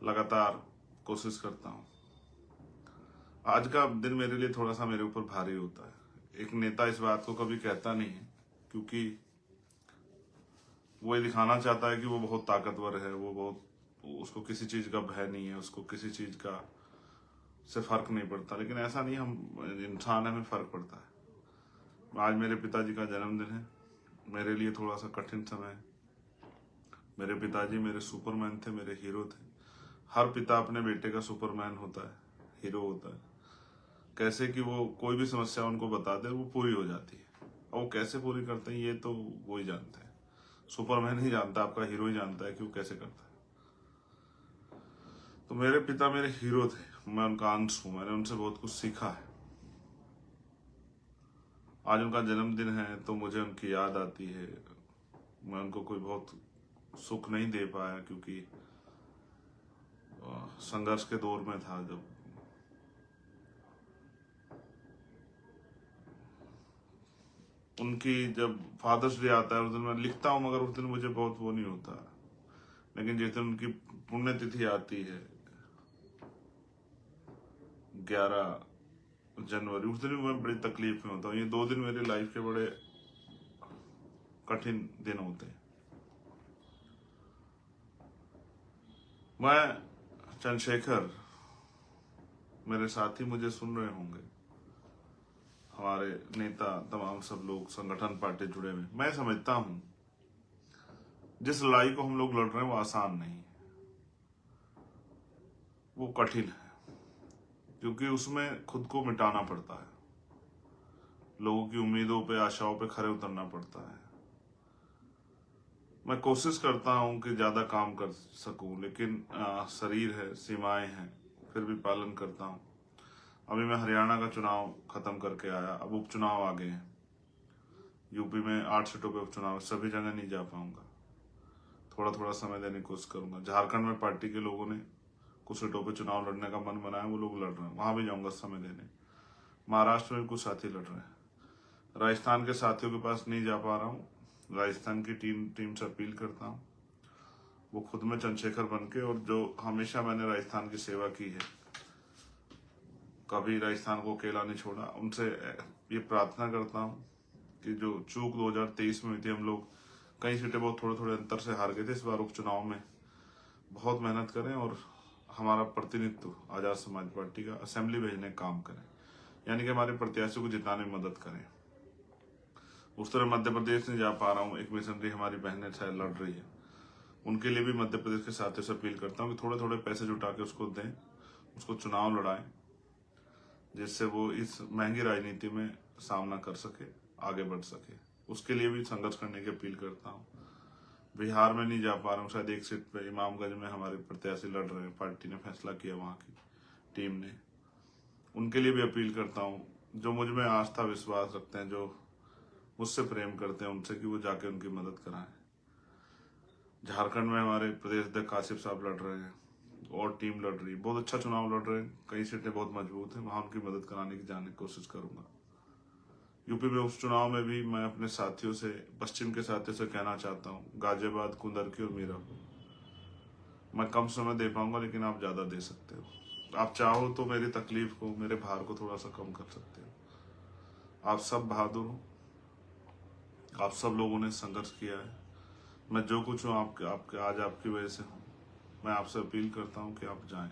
लगातार कोशिश करता हूँ। आज का दिन मेरे लिए थोड़ा सा मेरे ऊपर भारी होता है। एक नेता इस बात को कभी कहता नहीं है, क्योंकि वो ये दिखाना चाहता है कि वो बहुत ताकतवर है, उसको किसी चीज का भय नहीं है, उसको किसी चीज का से फर्क नहीं पड़ता। लेकिन ऐसा नहीं, हम इंसान है, हमें फर्क पड़ता है। आज मेरे पिताजी का जन्मदिन है, मेरे लिए थोड़ा सा कठिन समय है। मेरे पिताजी मेरे सुपरमैन थे, मेरे हीरो थे। हर पिता अपने बेटे का सुपरमैन होता है, हीरो होता है। कैसे कि वो कोई भी समस्या उनको बता दे, वो पूरी हो जाती है। और वो कैसे पूरी करते हैं ये तो वो ही जानते हैं। सुपरमैन ही जानता है, आपका हीरो ही जानता है कि वो कैसे करता है। तो मेरे पिता मेरे हीरो थे, मैं उनका अंश हूं, मैंने उनसे बहुत कुछ सीखा है। आज उनका जन्मदिन है तो मुझे उनकी याद आती है। मैं उनको कोई बहुत सुख नहीं दे पाया, क्योंकि संघर्ष के दौर में था। जब जब फादर्स डे आता है उस दिन मैं लिखता हूँ, मगर उस दिन मुझे बहुत वो नहीं होता। लेकिन जिस दिन उनकी पुण्यतिथि आती है 11 जनवरी, उस दिन भी मैं बड़ी तकलीफ में होता हूँ। ये 2 दिन मेरी लाइफ के बड़े कठिन दिन होते हैं। मैं चंद्रशेखर, मेरे साथी मुझे सुन रहे होंगे, हमारे नेता, तमाम सब लोग संगठन पार्टी जुड़े हुए, मैं समझता हूं जिस लड़ाई को हम लोग लड़ रहे हैं वो आसान नहीं है, वो कठिन है। क्योंकि उसमें खुद को मिटाना पड़ता है, लोगों की उम्मीदों पे, आशाओं पे खरे उतरना पड़ता है। मैं कोशिश करता हूं कि ज्यादा काम कर सकूं, लेकिन शरीर है, सीमाएं हैं, फिर भी पालन करता हूं। अभी मैं हरियाणा का चुनाव खत्म करके आया, अब उपचुनाव आ गए हैं। यूपी में 8 सीटों पे उपचुनाव, सभी जगह नहीं जा पाऊंगा, थोड़ा थोड़ा समय देने की कोशिश करूंगा। झारखंड में पार्टी के लोगों ने कुछ सीटों पे चुनाव लड़ने का मन बनाया, वो लोग लड़ रहे हैं, वहां भी जाऊंगा समय देने। महाराष्ट्र में कुछ साथी लड़ रहे हैं। राजस्थान के साथियों के पास नहीं जा पा रहा हूँ, राजस्थान की टीम से अपील करता हूँ वो खुद में चंद्रशेखर बन के, और जो हमेशा मैंने राजस्थान की सेवा की है, कभी राजस्थान को अकेला नहीं छोड़ा, उनसे ये प्रार्थना करता हूँ कि जो चूक 2023 में हुई थी, हम लोग कई सीटें बहुत थोड़े थोड़े अंतर से हार गए थे, इस बार उपचुनाव में बहुत मेहनत करें और हमारा प्रतिनिधित्व आजाद समाज पार्टी का असेंबली भेजने का काम करें, यानी कि हमारे प्रत्याशियों को जिताने में मदद करें। उस तरह मध्य प्रदेश नहीं जा पा रहा हूँ, एक मिशनरी हमारी बहनें शायद लड़ रही है, उनके लिए भी मध्य प्रदेश के साथियों से अपील करता हूँ कि थोड़े थोड़े पैसे जुटा के उसको दें, उसको चुनाव लड़ाएं, जिससे वो इस महंगी राजनीति में सामना कर सके, आगे बढ़ सके। उसके लिए भी संघर्ष करने की अपील करता हूँ। बिहार में नहीं जा पा रहा हूँ, शायद एक सीट पे इमामगंज में हमारे प्रत्याशी लड़ रहे हैं, पार्टी ने फैसला किया, वहां की टीम ने, उनके लिए भी अपील करता हूँ। जो मुझ में आस्था विश्वास रखते हैं, जो मुझसे प्रेम करते हैं, उनसे कि वो जाके उनकी मदद कराएं। झारखंड में हमारे प्रदेश अध्यक्ष काशिफ साहब लड़ रहे हैं और टीम लड़ रही है, बहुत अच्छा चुनाव लड़ रहे हैं, कई सीटें बहुत मजबूत हैं, वहां उनकी मदद कराने की जाने की कोशिश करूंगा। यूपी में उस चुनाव में भी मैं अपने साथियों से, पश्चिम के साथियों से कहना चाहता हूँ, गाजियाबाद, कुंदरकी और मीरापुर मैं कम समय दे पाऊंगा, लेकिन आप ज्यादा दे सकते हो। आप चाहो तो मेरी तकलीफ को, मेरे भार को थोड़ा सा कम कर सकते हो। आप सब बहादुर हो, आप सब लोगों ने संघर्ष किया है। मैं जो कुछ हूँ आपके आज आपकी वजह से हूँ। मैं आपसे अपील करता हूँ कि आप जाएं,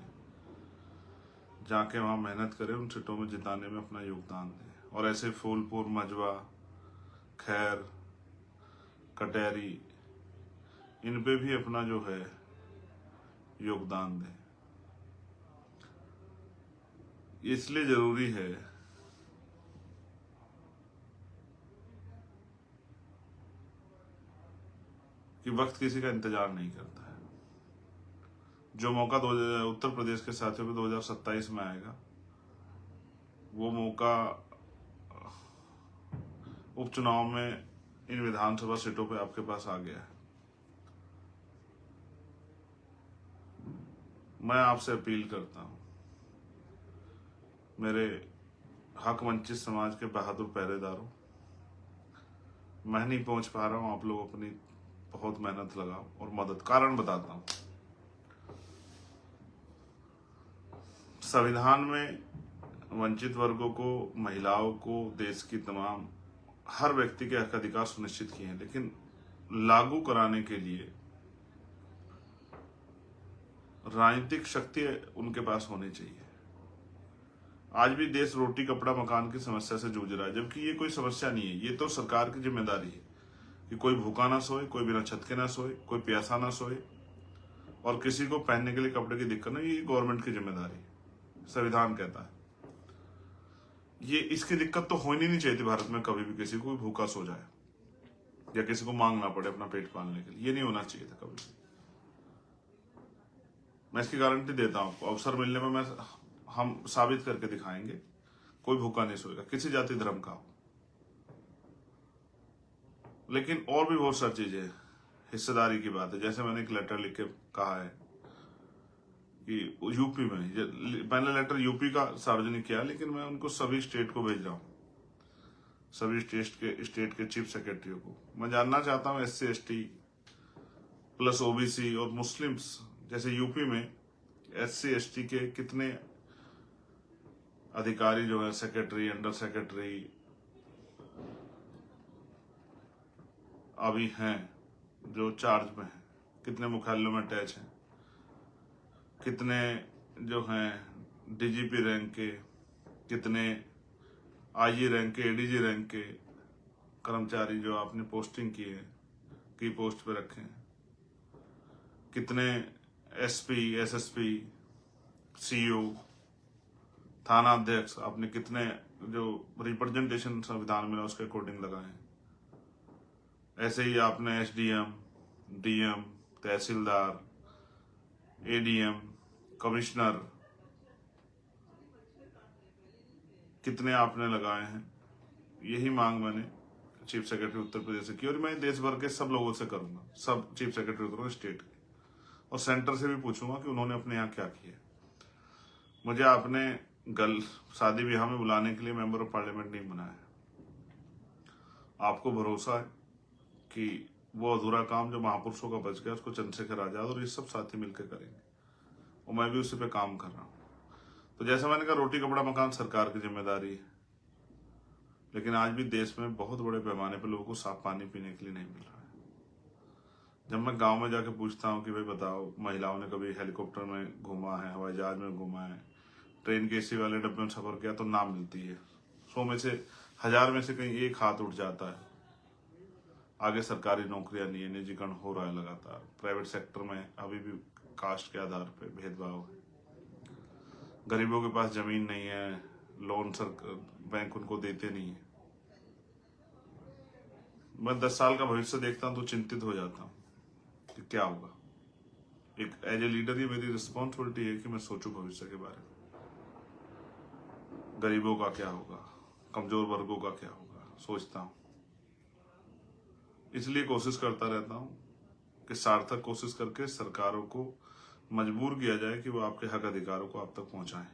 जाके वहां मेहनत करें, उन सीटों में जिताने में अपना योगदान दें। और ऐसे फूलपुर, मजवा, खैर, कटहरी, इन पे भी अपना जो है योगदान दें। इसलिए जरूरी है कि वक्त किसी का इंतजार नहीं करता है। जो मौका उत्तर प्रदेश के साथियों को 2027 में आएगा, वो मौका उपचुनाव में इन विधानसभा सीटों पे आपके पास आ गया है। मैं आपसे अपील करता हूं, मेरे हक वंचित समाज के बहादुर पहरेदारों, मैं नहीं पहुंच पा रहा हूं, आप लोग अपनी बहुत मेहनत लगाओ और मदद। कारण बताता हूं, संविधान में वंचित वर्गों को, महिलाओं को, देश की तमाम हर व्यक्ति के हक अधिकार सुनिश्चित किए हैं, लेकिन लागू कराने के लिए राजनीतिक शक्ति उनके पास होनी चाहिए। आज भी देश रोटी कपड़ा मकान की समस्या से जूझ रहा है, जबकि ये कोई समस्या नहीं है। ये तो सरकार की जिम्मेदारी है कि कोई भूखा ना सोए, कोई बिना छत के ना सोए, कोई प्यासा ना सोए, और किसी को पहनने के लिए कपड़े की दिक्कत नहीं। ये गवर्नमेंट की जिम्मेदारी है, संविधान कहता है। ये इसकी दिक्कत तो होनी नहीं चाहिए थी भारत में, कभी भी किसी को भूखा सो जाए या किसी को मांगना पड़े अपना पेट पालने के लिए। ये नहीं होना चाहिए था कभी भी। मैं इसकी गारंटी देता हूं आपको, अवसर मिलने में हम साबित करके दिखाएंगे, कोई भूखा नहीं सोएगा, किसी जाति धर्म का हो। लेकिन और भी बहुत सारी चीजें, हिस्सेदारी की बात है। जैसे मैंने एक लेटर लिख के कहा है कि यूपी में, पहले लेटर यूपी का सार्वजनिक किया, लेकिन मैं उनको सभी स्टेट को भेज रहा हूं, सभी स्टेट के चीफ सेक्रेटरियों को। मैं जानना चाहता हूं SC ST प्लस OBC और मुस्लिम्स, जैसे यूपी में SC ST के कितने अधिकारी जो है, सेक्रेटरी, अंडर सेक्रेटरी अभी हैं जो चार्ज में हैं, कितने मुख्यालयों में अटैच हैं, कितने जो हैं DGP रैंक के, कितने IG रैंक के, ADG रैंक के कर्मचारी जो आपने पोस्टिंग की है, की पोस्ट पे रखे हैं, कितने SP SSP CO थाना अध्यक्ष आपने कितने जो रिप्रेजेंटेशन संविधान में उसके अकॉर्डिंग लगाए हैं। ऐसे ही आपने SDM, DM, तहसीलदार, ADM, कमिश्नर कितने आपने लगाए हैं। यही मांग मैंने चीफ सेक्रेटरी उत्तर प्रदेश से की, और मैं देश भर के सब लोगों से करूंगा, सब चीफ सेक्रेटरी करूंगा स्टेट के, और सेंटर से भी पूछूंगा कि उन्होंने अपने यहाँ क्या किया। मुझे आपने शादी ब्याह में बुलाने के लिए मेंबर ऑफ पार्लियामेंट नहीं बनाया। आपको भरोसा है कि वो अधूरा काम जो महापुरुषों का बच गया उसको चंद्रशेखर आजाद और ये सब साथी मिलकर करेंगे, और मैं भी उसी पे काम कर रहा हूँ। तो जैसे मैंने कहा, रोटी कपड़ा मकान सरकार की जिम्मेदारी है, लेकिन आज भी देश में बहुत बड़े पैमाने पर लोगों को साफ पानी पीने के लिए नहीं मिल रहा है। जब मैं गांव में जाके पूछता हूँ कि भाई बताओ, महिलाओं ने कभी हेलीकॉप्टर में घूमा है, हवाई जहाज में घूमा है, ट्रेन के AC वाले डब्बे में सफर किया, तो नाम मिलती है 100 में से 1000 में से कहीं एक हाथ उठ जाता है। आगे सरकारी नौकरियां नहीं है, निजीकरण हो रहा है लगातार। प्राइवेट सेक्टर में अभी भी कास्ट के आधार पर भेदभाव है। गरीबों के पास जमीन नहीं है, लोन बैंक उनको देते नहीं है। मैं 10 साल का भविष्य देखता हूं तो चिंतित हो जाता हूं कि क्या होगा। एक एज ए लीडर ये मेरी रिस्पॉन्सिबिलिटी है कि मैं सोचूं भविष्य के बारे में। गरीबों का क्या होगा, कमजोर वर्गों का क्या होगा, सोचता हूं। इसलिए कोशिश करता रहता हूं कि सार्थक कोशिश करके सरकारों को मजबूर किया जाए कि वो आपके हक अधिकारों को आप तक पहुंचाएं।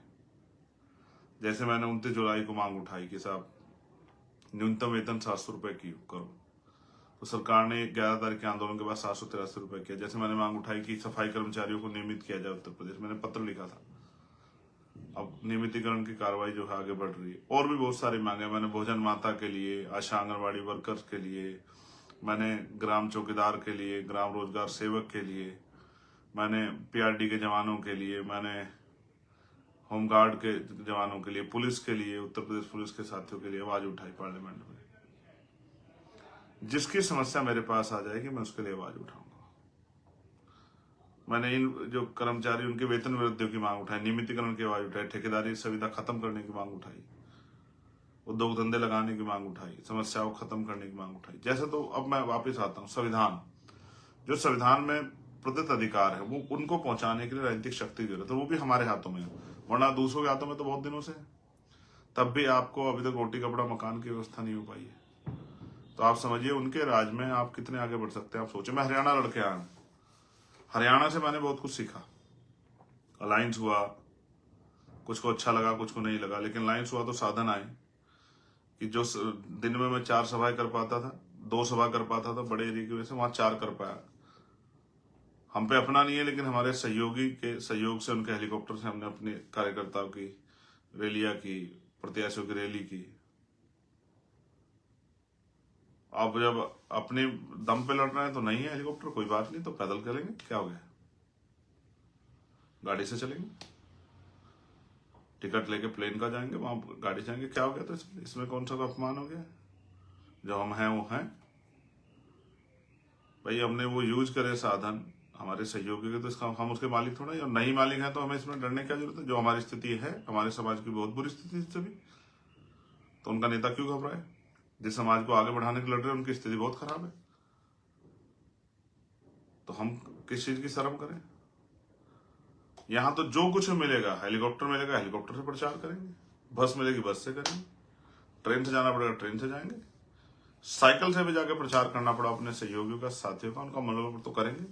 जैसे मैंने 29 जुलाई को मांग उठाई कि साहब न्यूनतम वेतन 700 रुपए की करो, तो सरकार ने 11 तारीख के आंदोलन के बाद 783 रुपए किया। जैसे मैंने मांग उठाई कि सफाई कर्मचारियों को नियमित किया जाए उत्तर प्रदेश, मैंने पत्र लिखा था। अब नियमितीकरण की कार्रवाई जो है आगे बढ़ रही है। और भी बहुत सारी मांगे मैंने, भोजन माता के लिए, आशा आंगनबाड़ी वर्कर्स के लिए, मैंने ग्राम चौकीदार के लिए, ग्राम रोजगार सेवक के लिए, मैंने PRD के जवानों के लिए, मैंने होमगार्ड के जवानों के लिए, पुलिस के लिए, उत्तर प्रदेश पुलिस के साथियों के लिए आवाज उठाई पार्लियामेंट में। जिसकी समस्या मेरे पास आ जाएगी मैं उसके लिए आवाज उठाऊंगा। मैंने इन जो कर्मचारी उनके वेतन वृद्धियों की मांग उठाई, नियमितीकरण की आवाज उठाई, ठेकेदारी सुविधा खत्म करने की मांग उठाई, उद्योग धंधे लगाने की मांग उठाई, समस्याओं खत्म करने की मांग उठाई। जैसे तो अब मैं वापस आता हूँ, संविधान, जो संविधान में प्रदत्त अधिकार है वो उनको पहुंचाने के लिए राजनीतिक शक्ति की जरूरत है, वो भी हमारे हाथों में है, वरना दूसरों के हाथों में तो बहुत दिनों से है। तब भी आपको अभी तक रोटी कपड़ा मकान की व्यवस्था नहीं हो पाई है। तो आप समझिए उनके राज में आप कितने आगे बढ़ सकते हैं। आप सोचे, मैं हरियाणा लड़के आया हूं, हरियाणा से मैंने बहुत कुछ सीखा। अलायंस हुआ, कुछ को अच्छा लगा, कुछ को नहीं लगा, लेकिन अलायंस हुआ तो साधन आए कि जो दिन में मैं 4 सभाएं कर पाता था, 2 सभा कर पाता था बड़े एरिया की वजह से, वहां 4 कर पाया। हम पे अपना नहीं है, लेकिन हमारे सहयोगी के सहयोग से, उनके हेलीकॉप्टर से हमने अपने कार्यकर्ताओं की रैलियां की, प्रत्याशियों की रैली की। आप जब अपने दम पे लड़ रहे हैं तो नहीं है हेलीकॉप्टर, कोई बात नहीं, तो पैदल करेंगे, क्या हो गया, गाड़ी से चलेंगे, टिकट लेके प्लेन का जाएंगे, वहां गाड़ी जाएंगे, क्या हो गया, तो इसमें कौन सा अपमान हो गया? जो हम हैं वो हैं भाई, हमने वो यूज करे साधन हमारे सहयोगी के, तो इसका हम उसके मालिक थोड़ा ही, और नहीं मालिक हैं तो हमें इसमें डरने क्या जरूरत है? जो हमारी स्थिति है, हमारे समाज की बहुत बुरी स्थिति इससे भी, तो उनका नेता क्यों घबराए? जिस समाज को आगे बढ़ाने के लड़ रहे हैं उनकी स्थिति बहुत खराब है, तो हम किस चीज की शर्म करें? यहां तो जो कुछ मिलेगा, हेलीकॉप्टर मिलेगा हेलीकॉप्टर से प्रचार करेंगे, बस मिलेगी बस से करेंगे, ट्रेन से जाना पड़ेगा ट्रेन से जाएंगे, साइकिल से भी जाके प्रचार करना पड़ा अपने सहयोगियों का, साथियों का, उनका मनोबल तो करेंगे,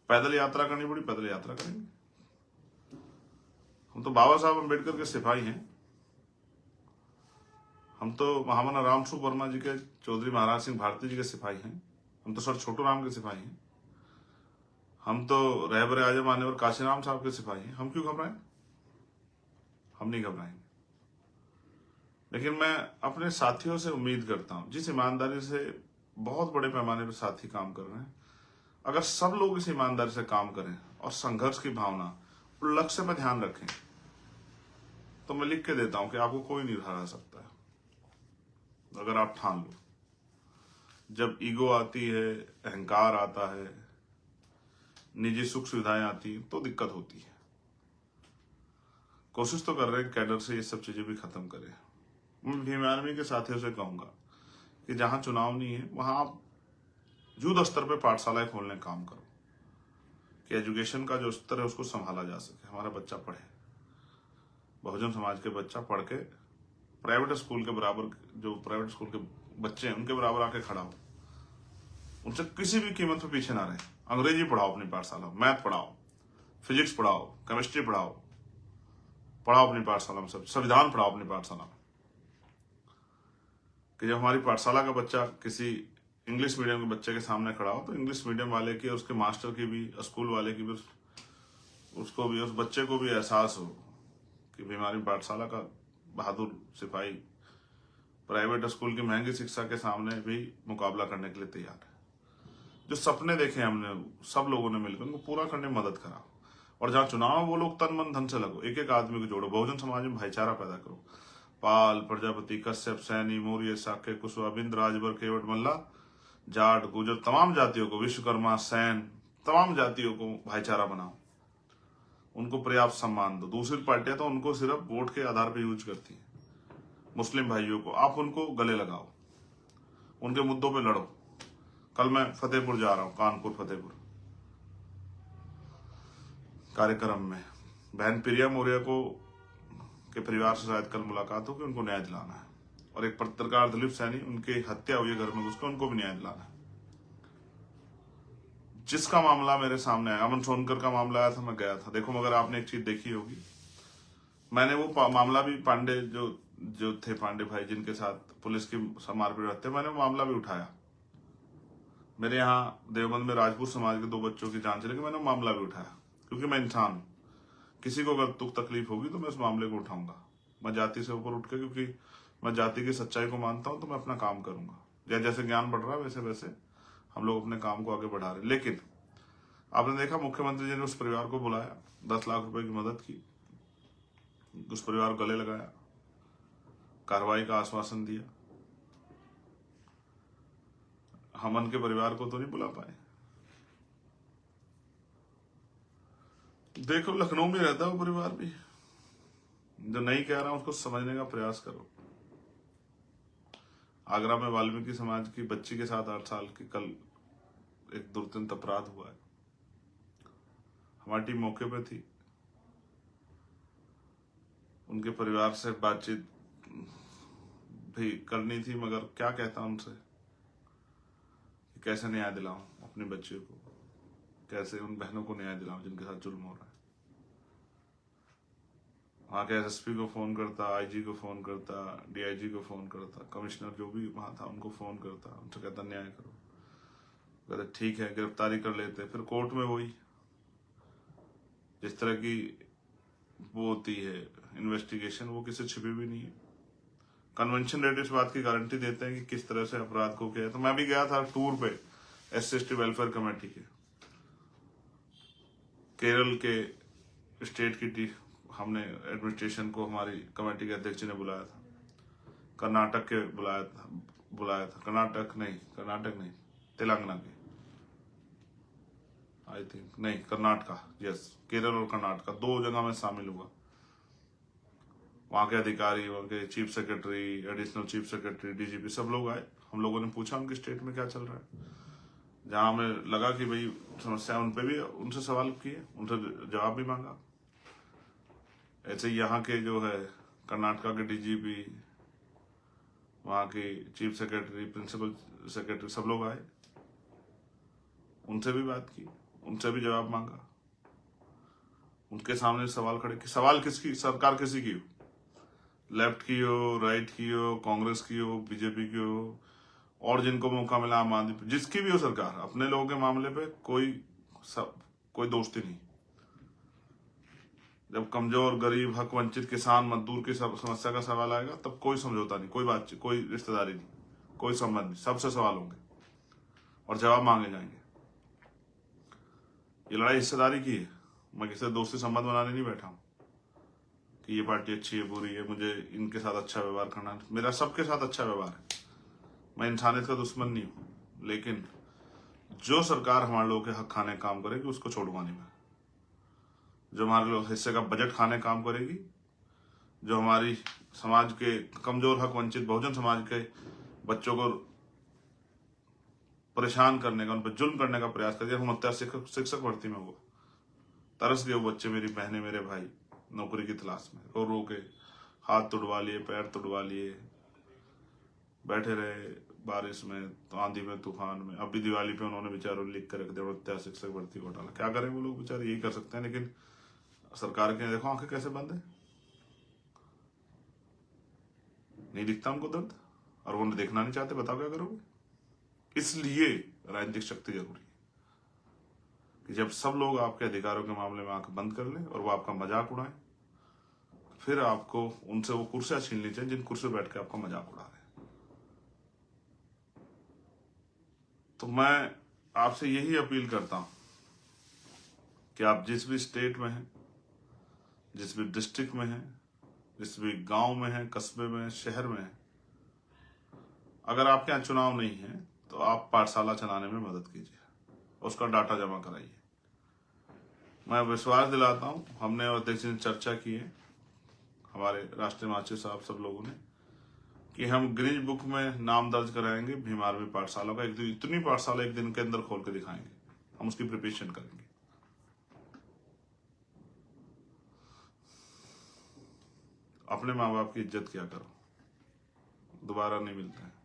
पैदल यात्रा करनी पड़ी पैदल यात्रा करेंगे। हम तो बाबा साहब अम्बेडकर के सिपाही हैं, हम तो महामना रामस्वरूप वर्मा जी के, चौधरी महाराज सिंह भारती जी के सिपाही हैं, हम तो सर छोटू राम के सिपाही हैं, हम तो रहबर आजम मान्यवर काशीराम साहब के सिपाही हैं, हम क्यों घबराएं? हम नहीं घबराएंगे। लेकिन मैं अपने साथियों से उम्मीद करता हूं, जिस ईमानदारी से बहुत बड़े पैमाने पर साथी काम कर रहे हैं, अगर सब लोग इस ईमानदारी से काम करें और संघर्ष की भावना और लक्ष्य पर ध्यान रखें, तो मैं लिख के देता हूं कि आपको कोई नहीं हरा सकता है, अगर आप ठान लो। जब ईगो आती है, अहंकार आता है, निजी सुख सुविधाएं आती हैं, तो दिक्कत होती है। कोशिश तो कर रहे हैं कैडर से ये सब चीजें भी खत्म करें। मैं भीम आर्मी के साथियों से कहूंगा कि जहां चुनाव नहीं है वहां आप युद्ध स्तर पे पाठशालाएं खोलने का काम करो, कि एजुकेशन का जो स्तर है उसको संभाला जा सके, हमारा बच्चा पढ़े, बहुजन समाज के बच्चा पढ़ के प्राइवेट स्कूल के बराबर, जो प्राइवेट स्कूल के बच्चे हैं उनके बराबर आके खड़ा हो, उनसे किसी भी कीमत पे पीछे ना रहे। अंग्रेजी पढ़ाओ अपनी पाठशाला, मैथ पढ़ाओ, फिजिक्स पढ़ाओ, केमिस्ट्री पढ़ाओ अपनी पाठशाला में, सब संविधान पढ़ाओ अपनी पाठशाला में, कि जब हमारी पाठशाला का बच्चा किसी इंग्लिश मीडियम के बच्चे के सामने खड़ा हो, तो इंग्लिश मीडियम वाले की, उसके मास्टर की भी, स्कूल वाले की भी, उसको भी, उस बच्चे को भी एहसास हो कि भाई हमारी पाठशाला का बहादुर सिपाही प्राइवेट स्कूल की महंगी शिक्षा के सामने भी मुकाबला करने के लिए तैयार है। जो सपने देखे हमने सब लोगों ने मिलकर, उनको पूरा करने में मदद करा, और जहां चुनाव वो लोग तन मन धन से लगो, एक एक आदमी को जोड़ो, बहुजन समाज में भाईचारा पैदा करो। पाल, प्रजापति, कश्यप, सैनी, मौर्य, शाक्य, कुशवा, बिंद, राजभर, केवट, मल्ला, जाट, गुजर, तमाम जातियों को, विश्वकर्मा, सैन, तमाम जातियों को भाईचारा बनाओ, उनको पर्याप्त सम्मान दो। दूसरी पार्टियां तो उनको सिर्फ वोट के आधार पर यूज करती हैं। मुस्लिम भाइयों को आप उनको गले लगाओ, उनके मुद्दों पे लड़ो। कल मैं फतेहपुर जा रहा हूं, कानपुर फतेहपुर कार्यक्रम में बहन प्रिया मौर्य को के परिवार से शायद कल मुलाकात होगी, उनको न्याय दिलाना है, और एक पत्रकार दिलीप सैनी, उनकी हत्या हुई है घर में घुसकर, उनको भी न्याय दिलाना है। जिसका मामला मेरे सामने आया, अमन सोनकर का मामला आया था, मैं गया था, देखो मगर आपने एक चीज देखी होगी, मैंने वो मामला भी, पांडे जो थे पांडे भाई जिनके साथ पुलिस की मारपीट रहते, मैंने वो मामला भी उठाया। मेरे यहाँ देवबंद में राजपूत समाज के 2 बच्चों की जान चली गई, मैंने मामला भी उठाया, क्योंकि मैं इंसान हूं, किसी को अगर दुख तकलीफ होगी तो मैं उस मामले को उठाऊंगा। मैं जाति से ऊपर उठ के, क्योंकि मैं जाति की सच्चाई को मानता हूं, तो मैं अपना काम करूंगा। जैसे ज्ञान बढ़ रहा है वैसे वैसे हम लोग अपने काम को आगे बढ़ा रहे। लेकिन आपने देखा मुख्यमंत्री जी ने उस परिवार को बुलाया, 10 लाख रुपए की मदद की, उस परिवार को गले लगाया, कार्रवाई का आश्वासन दिया। हमन के परिवार को तो नहीं बुला पाए। देखो लखनऊ में रहता है वो परिवार भी, जो नहीं कह रहा हूं उसको समझने का प्रयास करो। आगरा में वाल्मीकि समाज की बच्ची के साथ 8 साल की कल एक दुर्दांत अपराध हुआ है। हमारी टीम मौके पे थी, उनके परिवार से बातचीत भी करनी थी, मगर क्या कहता उनसे, कैसे न्याय दिलाऊं अपनी बच्ची को, कैसे उन बहनों को न्याय दिलाऊं जिनके साथ जुल्म हो रहा है। वहां के एसएसपी को फोन करता, आईजी को फोन करता, डीआईजी को फोन करता, कमिश्नर जो भी वहां था उनको फोन करता, उनसे कहता न्याय करो। कहते ठीक है गिरफ्तारी कर लेते, फिर कोर्ट में वही जिस तरह की वो होती है इन्वेस्टिगेशन, वो किसी छिपी भी नहीं है। कन्वेंशन रेट इस बात की गारंटी देते हैं कि किस तरह से अपराध को किया है। तो मैं भी गया था टूर पे SC/ST वेलफेयर कमेटी के, केरल के स्टेट की हमने एडमिनिस्ट्रेशन को हमारी कमेटी के अध्यक्ष ने बुलाया था, कर्नाटक के बुलाया था कर्नाटक नहीं तेलंगाना के, आई थिंक नहीं कर्नाटका, यस केरल और कर्नाटका 2 जगह में शामिल हुआ। वहां के अधिकारी, वहां के chief secretary, additional chief secretary, DGP सब लोग आए। हम लोगों ने पूछा उनके स्टेट में क्या चल रहा है, जहां हमें लगा कि भाई समस्या उन पे भी, उनसे सवाल किए, उनसे जवाब भी मांगा। ऐसे यहाँ के जो है कर्नाटका के DGP, वहां के चीफ सेक्रेटरी, प्रिंसिपल सेक्रेटरी सब लोग आए, उनसे भी बात की, उनसे भी जवाब मांगा। उनके सामने सवाल खड़े कि सवाल किसकी, सरकार किसी की हो, लेफ्ट की हो, राइट की हो, कांग्रेस की हो, बीजेपी की हो, और जिनको मौका मिला आम आदमी, जिसकी भी हो सरकार, अपने लोगों के मामले पे कोई दोस्ती नहीं। जब कमजोर, गरीब, हक वंचित, किसान, मजदूर की समस्या का सवाल आएगा तब कोई समझौता नहीं, कोई बातचीत, कोई रिश्तेदारी नहीं, कोई संबंध नहीं, सबसे सवाल होंगे और जवाब मांगे जाएंगे। ये लड़ाई हिस्सेदारी की है। मैं किसी से दोस्ती संबंध बनाने नहीं बैठा हूं कि ये पार्टी अच्छी है बुरी है, मुझे इनके साथ अच्छा व्यवहार करना है। मेरा सबके साथ अच्छा व्यवहार है, मैं इंसानियत का दुश्मन नहीं हूं, लेकिन जो सरकार हमारे लोगों के हक खाने काम करेगी उसको छोड़ूंगा नहीं मैं। जो हमारे लोग हिस्से का बजट खाने काम करेगी, जो हमारी समाज के कमजोर, हक वंचित, बहुजन समाज के बच्चों को परेशान करने का, उन पर जुल्म करने का प्रयास करेगी। हम शिक्षक भर्ती में हुआ, तरस गए वो बच्चे, मेरी बहनें, मेरे भाई नौकरी की तलाश में, रो रो के हाथ तुड़वा लिए, पैर तुड़वा लिए, बैठे रहे बारिश में, तो आंधी में, तूफान में। अब भी दिवाली पे उन्होंने बेचारों लिख कर रख दिया शिक्षक भर्ती घोटाला। क्या करें वो लोग बेचारे, यही कर सकते हैं। लेकिन सरकार के देखो आंखें कैसे बंद है, नहीं दिखता उनको दर्द, और वो देखना नहीं चाहते। बताओ क्या करोगे। इसलिए राजनीतिक शक्ति जरूरी है कि जब सब लोग आपके अधिकारों के मामले में आंख बंद कर लें और वो आपका मजाक उड़ाएं, फिर आपको उनसे वो कुर्सियां छीन ली चाहिए जिन कुर्सियों बैठ के आपका मजाक उड़ा रहे हैं। तो मैं आपसे यही अपील करता हूं कि आप जिस भी स्टेट में हैं, जिस भी डिस्ट्रिक्ट में हैं, जिस भी गांव में हैं, कस्बे में, शहर में हैं, अगर आपके यहाँ चुनाव नहीं है तो आप पाठशाला चलाने में मदद कीजिए, उसका डाटा जमा कराइए। मैं विश्वास दिलाता हूं, हमने और अध्यक्ष ने चर्चा की है, हमारे राष्ट्रीय महासचिव साहब सब लोगों ने, कि हम गिनीज बुक में नाम दर्ज कराएंगे भीम आर्मी पाठशाला का। इतनी पाठशाला एक दिन के अंदर खोल के दिखाएंगे, हम उसकी प्रिपरेशन करेंगे। अपने माँ बाप की इज्जत किया करो, दोबारा नहीं मिलता है।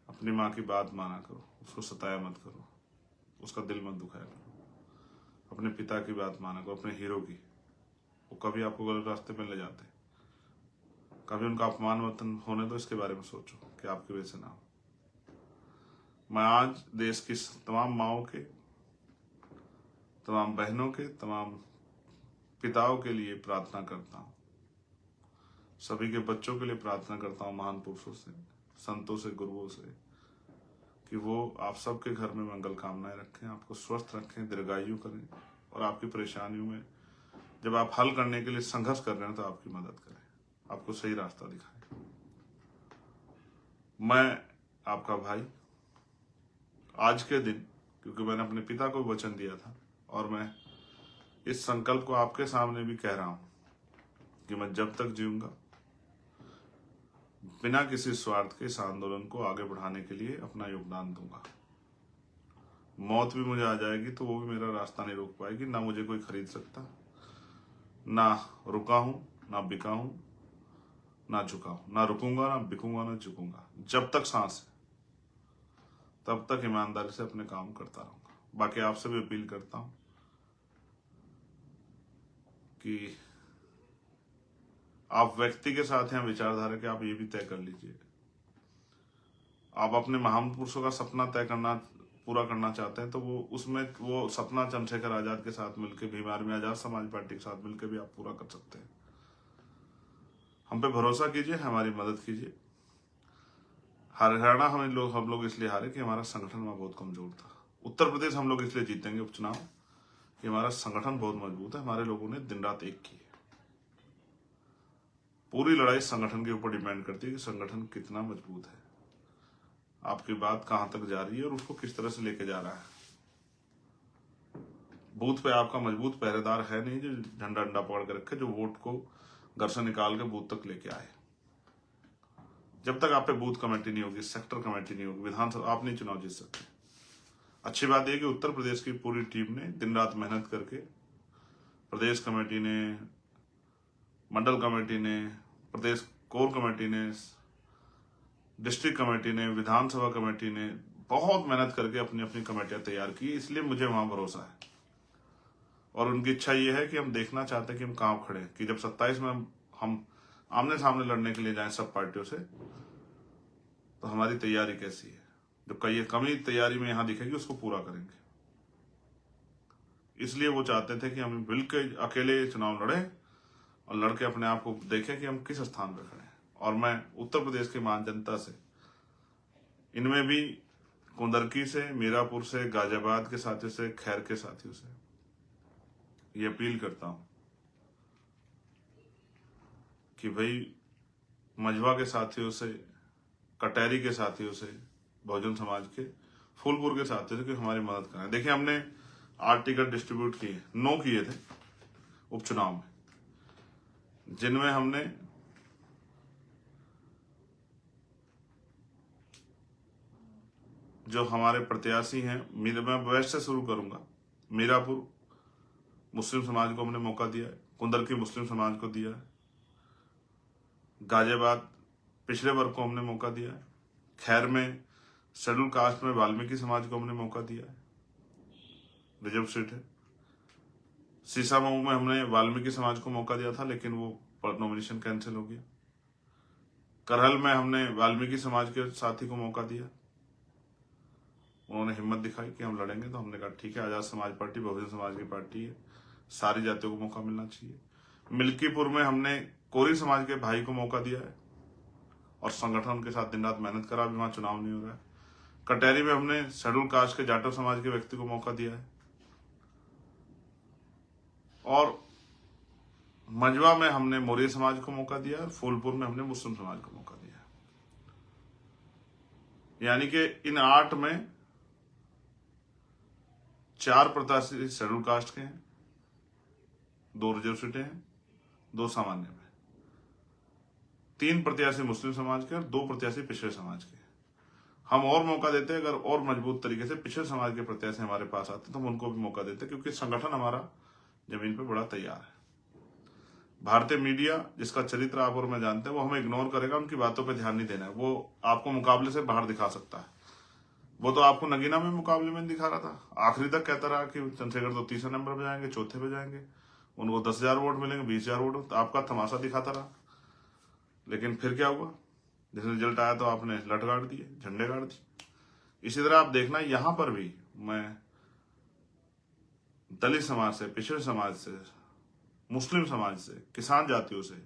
अपनी माँ की बात माना करो, उसको सताया मत करो, उसका दिल मत दुखाया करो। अपने पिता की बात माना करो, अपने हीरो की। वो कभी आपको गलत रास्ते में ले जाते, कभी उनका अपमान वतन होने दो, इसके बारे में सोचो कि आपकी वजह से ना हो। मैं आज देश की तमाम माओं के, तमाम बहनों के, तमाम पिताओं के लिए प्रार्थना करता हूं, सभी के बच्चों के लिए प्रार्थना करता हूं, महान पुरुषों से, संतों से, गुरुओं से, कि वो आप सबके घर में मंगल कामनाएं रखें, आपको स्वस्थ रखें, दीर्घायु करें, और आपकी परेशानियों में जब आप हल करने के लिए संघर्ष कर रहे हैं तो आपकी मदद करें, आपको सही रास्ता दिखाएं। मैं आपका भाई आज के दिन, क्योंकि मैंने अपने पिता को वचन दिया था, और मैं इस संकल्प को आपके सामने भी कह रहा हूं कि मैं जब तक जीऊंगा बिना किसी स्वार्थ के इस आंदोलन को आगे बढ़ाने के लिए अपना योगदान दूंगा। मौत भी मुझे आ जाएगी तो वो भी मेरा रास्ता नहीं रोक पाएगी, ना मुझे कोई खरीद सकता, ना रुका हूं, ना बिका हूं, ना झुका हूं, ना रुकूंगा, ना बिकूंगा, ना झुकूंगा। जब तक सांस है तब तक ईमानदारी से अपने काम करता रहूंगा। बाकी आपसे भी अपील करता हूं कि आप व्यक्ति के साथ हैं, विचारधारा के, आप ये भी तय कर लीजिए आप अपने महान पुरुषों का सपना पूरा करना चाहते हैं तो वो उसमें वो सपना चंद्रशेखर आजाद के साथ मिलकर, भीम आर्मी आजाद समाज पार्टी के साथ मिलकर भी आप पूरा कर सकते हैं। हम पे भरोसा कीजिए, हमारी मदद कीजिए। हरियाणा हम लोग इसलिए हारे कि हमारा संगठन वहां बहुत कमजोर था। उत्तर प्रदेश हम लोग इसलिए जीतेंगे उपचुनाव कि हमारा संगठन बहुत मजबूत है, हमारे लोगों ने दिन रात एक की है। पूरी लड़ाई संगठन के ऊपर डिपेंड करती है कि संगठन कितना मजबूत है, आपकी बात कहां तक जा रही है और उसको किस तरह से लेके जा रहा है। बूथ पे आपका मजबूत पहरेदार है नहीं जो झंडा डंडा पकड़ के रखे, जो वोट को घर से निकाल के बूथ तक लेके आए। जब तक आप पे बूथ कमेटी नहीं होगी, सेक्टर कमेटी नहीं होगी, विधानसभा आप नहीं चुनाव जीत सकते। अच्छी बात यह कि उत्तर प्रदेश की पूरी टीम ने दिन रात मेहनत करके, प्रदेश कमेटी ने, मंडल कमेटी ने, प्रदेश कोर कमेटी ने, डिस्ट्रिक्ट कमेटी ने, विधानसभा कमेटी ने बहुत मेहनत करके अपनी अपनी कमेटियां तैयार की। इसलिए मुझे वहां भरोसा है और उनकी इच्छा ये है कि हम देखना चाहते हैं कि हम कहां खड़े हैं, कि जब 27 में हम आमने सामने लड़ने के लिए जाएं सब पार्टियों से, तो हमारी तैयारी कैसी है। जो कमी तैयारी में यहां दिखेगी उसको पूरा करेंगे। इसलिए वो चाहते थे कि हम बिल्कुल अकेले चुनाव लड़ें और लड़के अपने आप को देखें कि हम किस स्थान पर खड़े हैं। और मैं उत्तर प्रदेश की मान जनता से, इनमें भी कुंदरकी से, मीरापुर से, गाजियाबाद के साथियों से, खैर के साथियों से ये अपील करता हूं कि भाई मझवा के साथियों से, कटहरी के साथियों से, बहुजन समाज के, फूलपुर के साथियों से कि हमारी मदद करें। देखिए हमने 8 टिकट डिस्ट्रीब्यूट किए, 9 किए थे उपचुनाव में, जिनमें हमने जो हमारे प्रत्याशी हैं, मैं वेस्ट से शुरू करूंगा। मीरापुर मुस्लिम समाज को हमने मौका दिया है, कुंदरकी मुस्लिम समाज को दिया है, गाजियाबाद पिछड़े वर्ग को हमने मौका दिया है, खैर में शेड्यूल कास्ट में वाल्मीकि समाज को हमने मौका दिया है, रिजर्व सीट है। सीसामऊ में हमने वाल्मीकि समाज को मौका दिया था लेकिन वो नॉमिनेशन कैंसिल हो गया। करहल में हमने वाल्मीकि समाज के साथी को मौका दिया, उन्होंने हिम्मत दिखाई कि हम लड़ेंगे, तो हमने कहा ठीक है, आजाद समाज पार्टी बहुजन समाज की पार्टी है, सारी जातियों को मौका मिलना चाहिए। मिल्कीपुर में हमने कोरी समाज के भाई को मौका दिया है और संगठन के साथ दिन रात मेहनत करा, भी वहां चुनाव नहीं हो रहा है। कटहरी में हमने शेड्यूल कास्ट के जाटव समाज के व्यक्ति को मौका दिया है और मंझवा में हमने मौर्य समाज को मौका दिया और फूलपुर में हमने मुस्लिम समाज को मौका दिया। यानी कि इन 8 में 4 प्रत्याशी शेड्यूल कास्ट के हैं, 2 रिजर्व सीटें हैं, 2 सामान्य में, 3 प्रत्याशी मुस्लिम समाज के और 2 प्रत्याशी पिछड़े समाज के। हम और मौका देते, अगर और मजबूत तरीके से पिछड़े समाज के प्रत्याशी हमारे पास आते तो हम उनको भी मौका देते, क्योंकि संगठन हमारा जमीन पर बड़ा तैयार है। भारतीय मीडिया जिसका चरित्र आप और मैं जानते हैं, वो हमें इग्नोर करेगा, उनकी बातों पे ध्यान नहीं देना है। वो आपको मुकाबले से बाहर दिखा सकता है। वो तो आपको नगीना में मुकाबले में दिखा रहा था, आखिरी तक कहता रहा कि चंद्रशेखर तो 3रे नंबर पे जाएंगे, 4थे पे जाएंगे, उनको 10,000 वोट मिलेंगे, 20,000 वोट, तो आपका तमाशा दिखाता रहा। लेकिन फिर क्या हुआ, जैसे रिजल्ट आया तो आपने लट गाड़ दिए, झंडे गाड़ दिए। इसी तरह आप देखना यहां पर भी मैं दलित समाज से, पिछड़े समाज से, मुस्लिम समाज से, किसान जातियों से,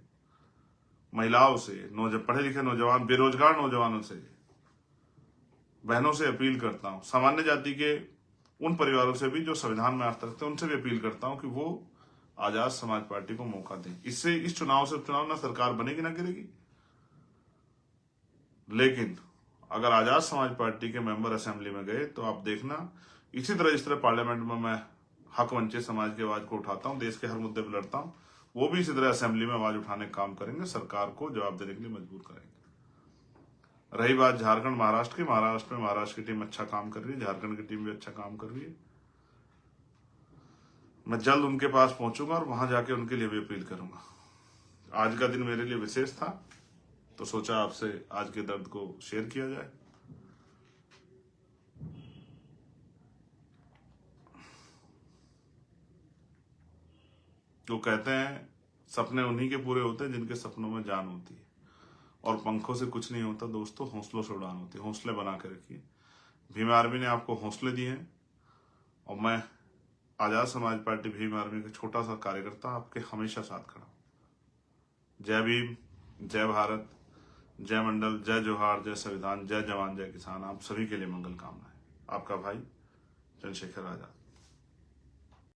महिलाओं से, पढ़े लिखे नौजवान, बेरोजगार नौजवानों से, बहनों से अपील करता हूं, सामान्य जाति के उन परिवारों से भी जो संविधान में आस्था रखते हैं, उनसे भी अपील करता हूं कि वो आजाद समाज पार्टी को मौका दें। इससे इस चुनाव से उपचुनाव ना सरकार बनेगी ना गिरेगी, लेकिन अगर आजाद समाज पार्टी के मेंबर असेंबली में गए तो आप देखना, इसी तरह जिस तरह पार्लियामेंट में मैं हक वंचित समाज की आवाज को उठाता हूं, देश के हर मुद्दे पर लड़ता हूं, वो भी इसी तरह असेंबली में आवाज उठाने का काम करेंगे, सरकार को जवाब देने के लिए मजबूर करेंगे। रही बात झारखंड महाराष्ट्र की, महाराष्ट्र में महाराष्ट्र की टीम अच्छा काम कर रही है, झारखंड की टीम भी अच्छा काम कर रही है। मैं जल्द उनके पास पहुंचूंगा और वहां जाके उनके लिए भी अपील करूंगा। आज का दिन मेरे लिए विशेष था, तो सोचा आपसे आज के दर्द को शेयर किया जाए। तो कहते हैं सपने उन्हीं के पूरे होते हैं जिनके सपनों में जान होती है, और पंखों से कुछ नहीं होता दोस्तों, हौसलों से उड़ान होती है। हौसले बना के रखिए। भीम आर्मी ने आपको हौसले दिए हैं और मैं आजाद समाज पार्टी भीम आर्मी का छोटा सा कार्यकर्ता आपके हमेशा साथ खड़ा। जय भीम, जय भारत, जय मंडल, जय जोहार, जय संविधान, जय जवान, जय किसान। आप सभी के लिए मंगल कामनाएं। आपका भाई चंद्रशेखर आजाद।